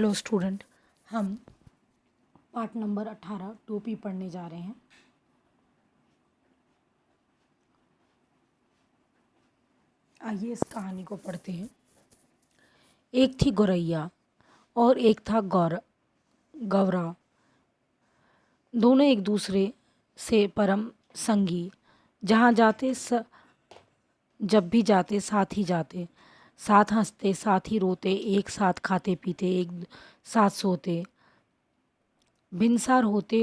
Hello student, हम part number 18 टोपी पढ़ने जा रहे हैं। आइए इस कहानी को पढ़ते हैं। एक थी गौरैया और एक था गौरा। दोनों एक दूसरे से परम संगी। जहाँ जाते जब भी जाते साथ ही जाते, साथ हंसते, साथ ही रोते, एक साथ खाते पीते, एक साथ सोते। भिनसार होते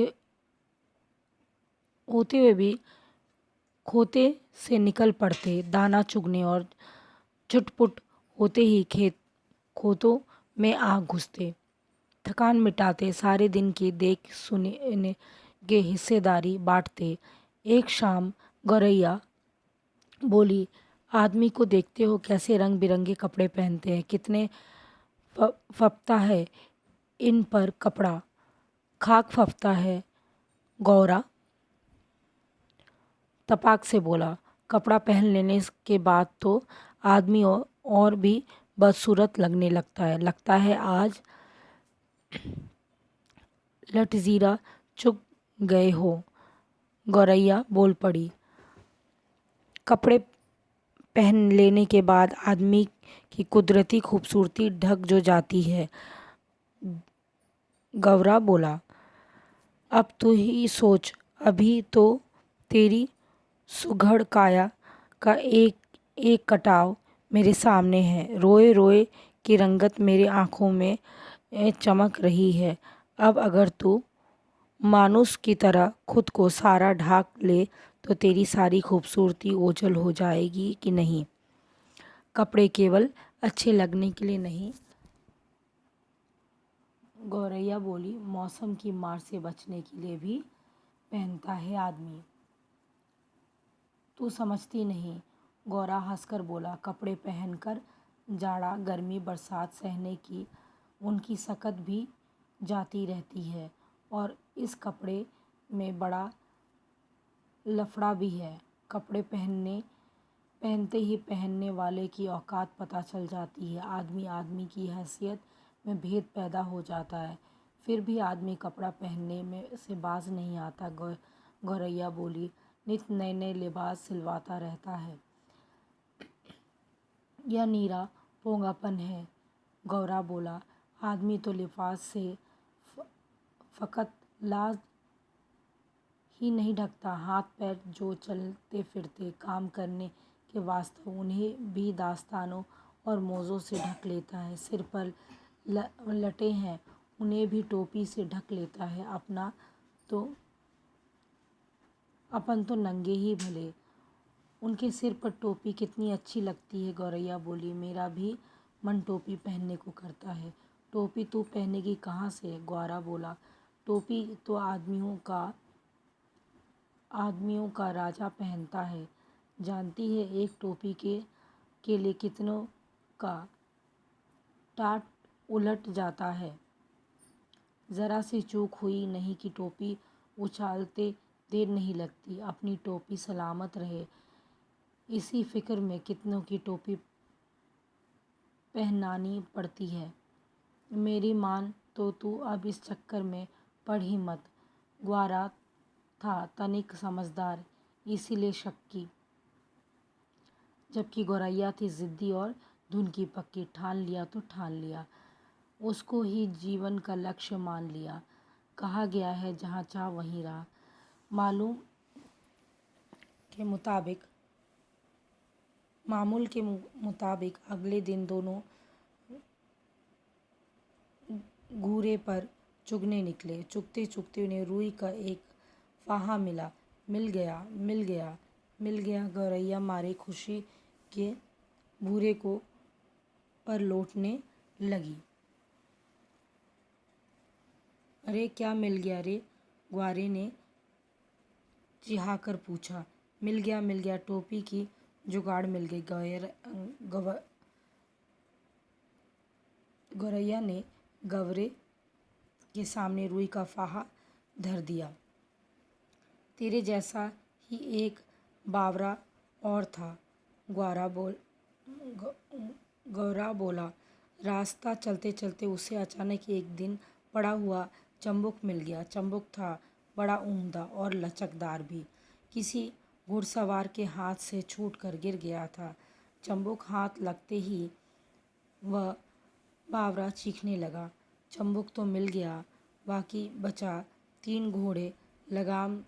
होते हुए भी खोते से निकल पड़ते दाना चुगने और चुटपुट होते ही खोतों में आग घुसते। थकान मिटाते, सारे दिन की देख सुने के हिस्सेदारी बांटते। एक शाम गौरैया बोली, आदमी को देखते हो कैसे रंग बिरंगे कपड़े पहनते हैं, कितने फपता है इन पर कपड़ा। खाक फपता है, गौरा तपाक से बोला। कपड़ा पहन लेने के बाद तो आदमी और भी बदसूरत लगने लगता है आज लटजीरा चुक गए हो। गौरैया बोल पड़ी। कपड़े पहन लेने के बाद आदमी की कुदरती खूबसूरती ढक जो जाती है। गौरा बोला, अब तू ही सोच, अभी तो तेरी सुघड़ काया का एक एक कटाव मेरे सामने है। रोए रोए की रंगत मेरे आँखों में चमक रही है। अब अगर तू मानुस की तरह खुद को सारा ढाक ले तो तेरी सारी खूबसूरती ओझल हो जाएगी कि नहीं। कपड़े केवल अच्छे लगने के लिए नहीं, गौरैया बोली, मौसम की मार से बचने के लिए भी पहनता है आदमी। तू समझती नहीं, गौरा हंसकर बोला। कपड़े पहनकर जाड़ा गर्मी बरसात सहने की उनकी सकत भी जाती रहती है और इस कपड़े में बड़ा लफड़ा भी है। कपड़े पहनते ही पहनने वाले की औकात पता चल जाती है। आदमी आदमी की हैसियत में भेद पैदा हो जाता है। फिर भी आदमी कपड़ा पहनने में से बाज नहीं आता। गौरैया बोली, नित नए नए लिबास सिलवाता रहता है, यह नीरा पोंगापन है। गौरा बोला, आदमी तो लिबास से फकत लाज ही नहीं ढकता, हाथ पैर जो चलते फिरते काम करने के वास्ते उन्हें भी दास्तानों और मोज़ों से ढक लेता है। सिर पर लटे हैं, उन्हें भी टोपी से ढक लेता है। अपन तो नंगे ही भले, उनके सिर पर टोपी कितनी अच्छी लगती है। गौरैया बोली, मेरा भी मन टोपी पहनने को करता है। टोपी तू पहनेगी कहाँ से? गौरा बोला, टोपी तो आदमियों का राजा पहनता है। जानती है एक टोपी के लिए कितनों का टाट उलट जाता है। ज़रा सी चूक हुई नहीं कि टोपी उछालते देर नहीं लगती। अपनी टोपी सलामत रहे इसी फिक्र में कितनों की टोपी पहनानी पड़ती है। मेरी मान तो तू अब इस चक्कर में पड़ ही मत। ग्वारा था तनिक समझदार, इसीलिए शक्की, जबकि गौरैया थी जिद्दी और धुन की पक्की। ठान लिया तो ठान लिया, उसको ही जीवन का लक्ष्य मान लिया। कहा गया है जहाँ चाह वहीं राह। मामूल के मुताबिक अगले दिन दोनों घूरे पर चुगने निकले। चुगते चुगते उन्हें रुई का एक फाहा मिल गया। गौरैया मारे खुशी के भूरे को पर लौटने लगी। अरे क्या मिल गया रे? ग्वारे ने चिढ़ाकर पूछा। मिल गया, टोपी की जुगाड़ मिल गई। गौरैया ने गवरे के सामने रुई का फाहा धर दिया। तेरे जैसा ही एक बावरा और था, गौरा बोला। रास्ता चलते चलते उसे अचानक एक दिन पड़ा हुआ चंबुक मिल गया। चंबुक था बड़ा उम्दा और लचकदार भी। किसी घुड़सवार के हाथ से छूटकर गिर गया था। चंबुक हाथ लगते ही वह बावरा चीखने लगा। चंबुक तो मिल गया, बाकी बचा 3 घोड़े, लगाम,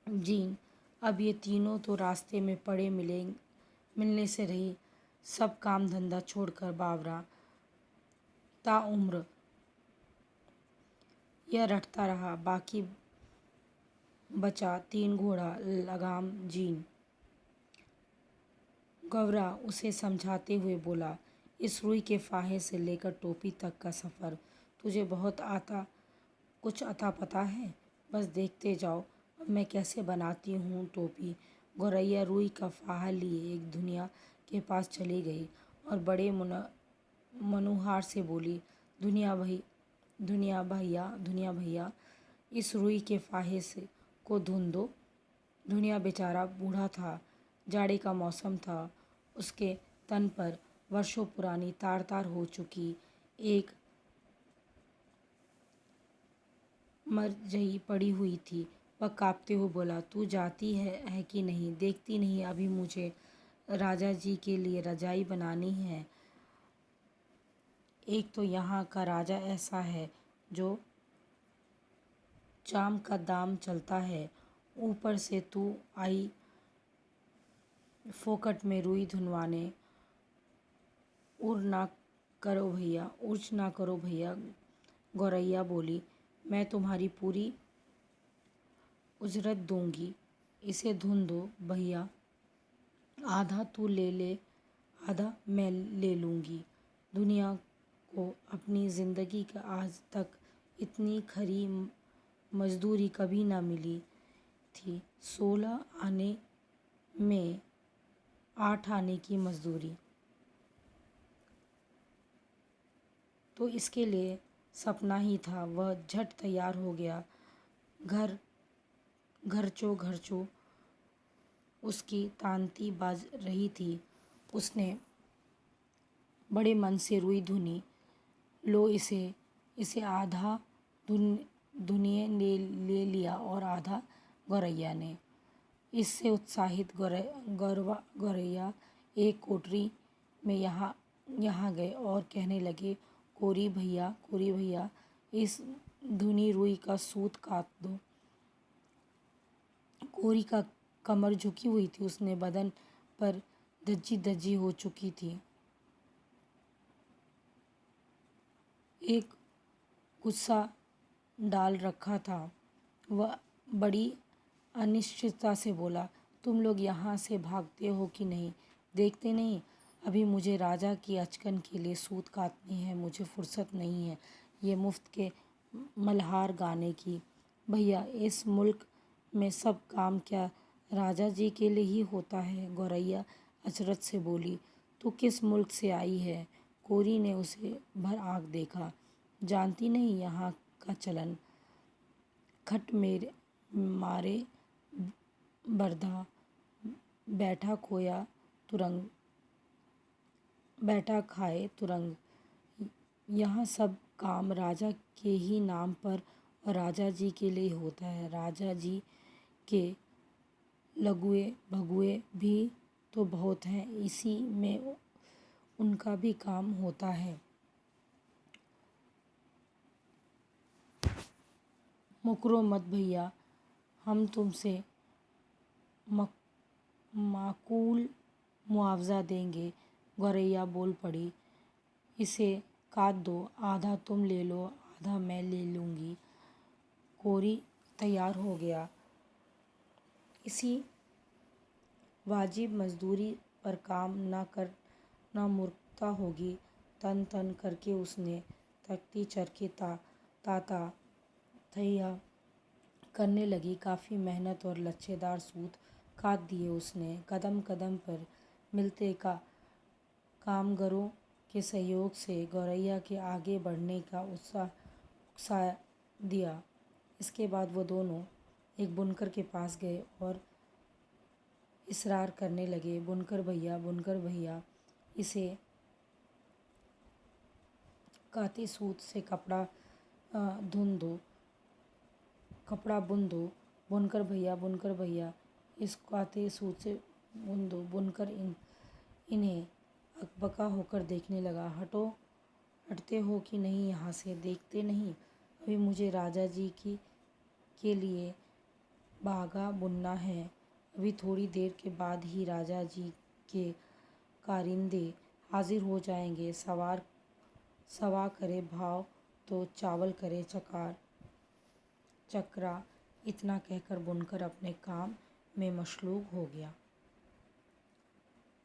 जीन। अब ये तीनों तो रास्ते में पड़े मिलने से रही। सब काम धंधा छोड़कर बावरा ताउम्र यह रटता रहा। बाकी बचा 3 घोड़ा, लगाम, जीन। गौरा उसे समझाते हुए बोला, इस रुई के फाहे से लेकर टोपी तक का सफ़र तुझे बहुत कुछ अता पता है। बस देखते जाओ अब मैं कैसे बनाती हूँ टोपी। गौरैया रुई का फाहा लिए एक धुनिया के पास चली गई और बड़े मनुहार से बोली, धुनिया भैया इस रुई के फाहे से को धुन दो। धुनिया बेचारा बूढ़ा था, जाड़े का मौसम था। उसके तन पर वर्षों पुरानी तार तार हो चुकी एक मरजई पड़ी हुई थी। वह काँपते हुए बोला, तू जाती है कि नहीं? देखती नहीं अभी मुझे राजा जी के लिए रजाई बनानी है। एक तो यहाँ का राजा ऐसा है जो चाम का दाम चलता है, ऊपर से तू आई फोकट में रुई धुनवाने। उर्ज ना करो भैया। गौरैया बोली, मैं तुम्हारी पूरी उजरत दूंगी, इसे धुन दो भैया। आधा तू ले ले, आधा मैं ले लूँगी। दुनिया को अपनी ज़िंदगी का आज तक इतनी खरी मजदूरी कभी ना मिली थी। 16 आने में 8 आने की मजदूरी तो इसके लिए सपना ही था। वह झट तैयार हो गया। घरचो उसकी तांती बाज रही थी। उसने बड़े मन से रुई धुनी। लो इसे आधा धुनिए ले लिया और आधा गौरैया ने। इससे उत्साहित गौरैया एक कोठरी में यहाँ गए और कहने लगे, कोरी भैया इस धुनी रुई का सूत काट दो। कोरी का कमर झुकी हुई थी, उसने बदन पर धज्जी हो चुकी थी। एक गुस्सा डाल रखा था। वह बड़ी अनिश्चितता से बोला, तुम लोग यहाँ से भागते हो कि नहीं? देखते नहीं अभी मुझे राजा की अचकन के लिए सूत काटनी है। मुझे फुर्सत नहीं है ये मुफ्त के मल्हार गाने की। भैया इस मुल्क में सब काम क्या राजा जी के लिए ही होता है? गौरैया अचरज से बोली, तू किस मुल्क से आई है? कोरी ने उसे भर आँख देखा। जानती नहीं यहाँ का चलन? खट मेरे मारे बरधा, बैठा खाए तुरंग। यहाँ सब काम राजा के ही नाम पर और राजा जी के लिए होता है। राजा जी के लଗୁए भगुए भी तो बहुत हैं, इसी में उनका भी काम होता है। मुकरो मत भैया, हम तुमसे माकूल मुआवजा देंगे। गौरैया बोल पड़ी, इसे काट दो, आधा तुम ले लो, आधा मैं ले लूँगी। कोरी तैयार हो गया। इसी वाजिब मजदूरी पर काम न मूर्खता होगी। तन तन करके उसने तख्ती चरखे ताता थैया करने लगी। काफ़ी मेहनत और लच्छेदार सूत काट दिए उसने। कदम कदम पर मिलते कामगारों के सहयोग से गौरैया के आगे बढ़ने का उकसा दिया। इसके बाद वो दोनों एक बुनकर के पास गए और इसरार करने लगे, बुनकर भैया इसे काते सूत से कपड़ा बुन दो। बुनकर भैया इस काते सूत से बुन दो। बुनकर इन्हें अकबका होकर देखने लगा। हटते हो कि नहीं यहाँ से, देखते नहीं? अभी मुझे राजा जी के लिए बागा बुनना है। अभी थोड़ी देर के बाद ही राजा जी के कारिंदे हाजिर हो जाएंगे। सवा करे भाव तो चावल करे चकरा। इतना कहकर बुनकर अपने काम में मशगूल हो गया।